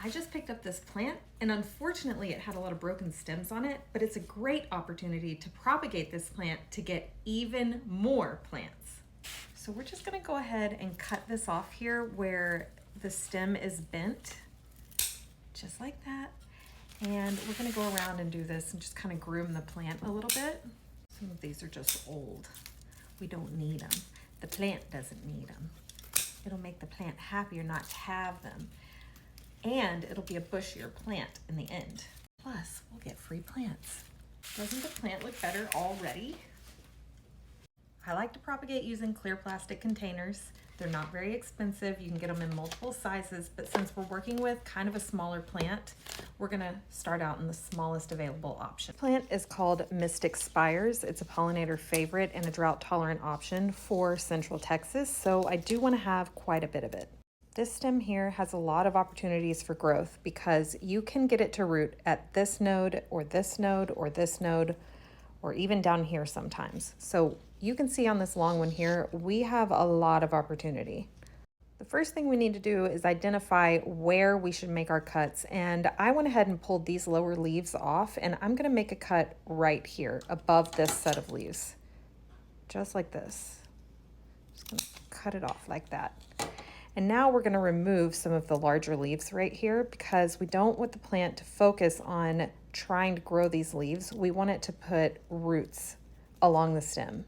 I just picked up this plant and unfortunately it had a lot of broken stems on it, but it's a great opportunity to propagate this plant to get even more plants. So we're just gonna go ahead and cut this off here where the stem is bent, just like that. And we're gonna go around and do this and just kind of groom the plant a little bit. Some of these are just old. We don't need them. The plant doesn't need them. It'll make the plant happier not to have them. And it'll be a bushier plant in the end. Plus, we'll get free plants. Doesn't the plant look better already? I like to propagate using clear plastic containers. They're not very expensive. You can get them in multiple sizes, but since we're working with kind of a smaller plant, we're gonna start out in the smallest available option. The plant is called Mystic Spires. It's a pollinator favorite and a drought tolerant option for Central Texas, so I do wanna have quite a bit of it. This stem here has a lot of opportunities for growth because you can get it to root at this node or this node or this node, or even down here sometimes. So you can see on this long one here, we have a lot of opportunity. The first thing we need to do is identify where we should make our cuts. And I went ahead and pulled these lower leaves off, and I'm gonna make a cut right here above this set of leaves, just like this. Just gonna cut it off like that. And now we're gonna remove some of the larger leaves right here because we don't want the plant to focus on trying to grow these leaves. We want it to put roots along the stem.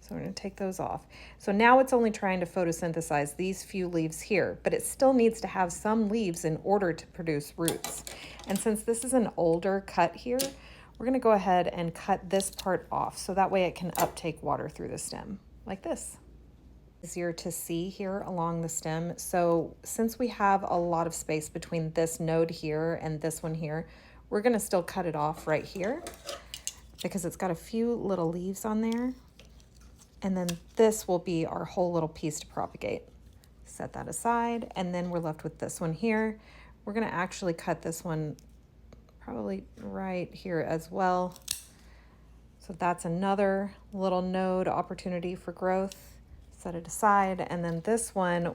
So we're gonna take those off. So now it's only trying to photosynthesize these few leaves here, but it still needs to have some leaves in order to produce roots. And since this is an older cut here, we're gonna go ahead and cut this part off so that way it can uptake water through the stem, like this. Easier to see here along the stem. So since we have a lot of space between this node here and this one here, we're gonna still cut it off right here because it's got a few little leaves on there. And then this will be our whole little piece to propagate. Set that aside, and then we're left with this one here. We're gonna actually cut this one probably right here as well. So that's another little node opportunity for growth. Set it aside, and then this one,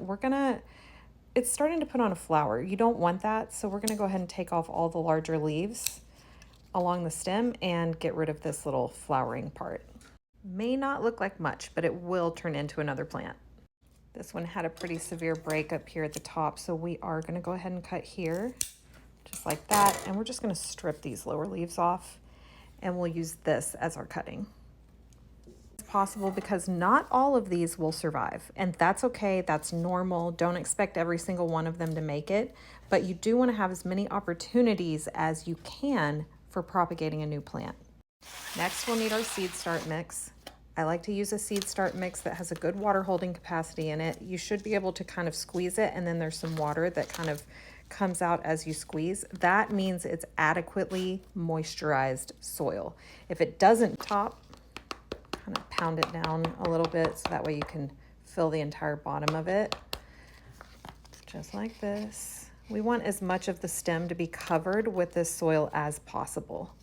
it's starting to put on a flower. You don't want that, so we're gonna go ahead and take off all the larger leaves along the stem and get rid of this little flowering part. May not look like much, but it will turn into another plant. This one had a pretty severe break up here at the top, so we are gonna go ahead and cut here, just like that, and we're just gonna strip these lower leaves off, and we'll use this as our cutting. It's possible because not all of these will survive, and that's okay, that's normal. Don't expect every single one of them to make it, but you do wanna have as many opportunities as you can for propagating a new plant. Next, we'll need our seed start mix. I like to use a seed start mix that has a good water holding capacity in it. You should be able to kind of squeeze it, and then there's some water that kind of comes out as you squeeze. That means it's adequately moisturized soil. If it doesn't, kind of pound it down a little bit so that way you can fill the entire bottom of it. Just like this. We want as much of the stem to be covered with this soil as possible.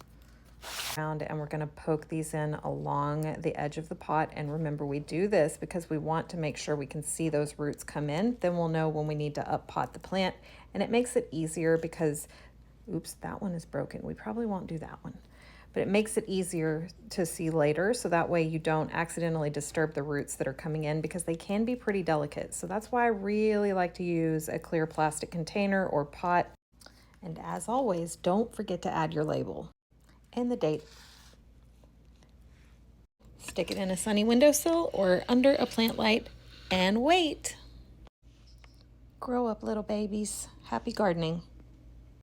And we're going to poke these in along the edge of the pot, and remember, we do this because we want to make sure we can see those roots come in. Then we'll know when we need to up pot the plant, and it makes it easier because, oops, that one is broken. We probably won't do that one, but it makes it easier to see later, so that way you don't accidentally disturb the roots that are coming in because they can be pretty delicate. So that's why I really like to use a clear plastic container or pot. And as always, don't forget to add your label and the date. Stick it in a sunny windowsill or under a plant light and wait. Grow up, little babies. Happy gardening.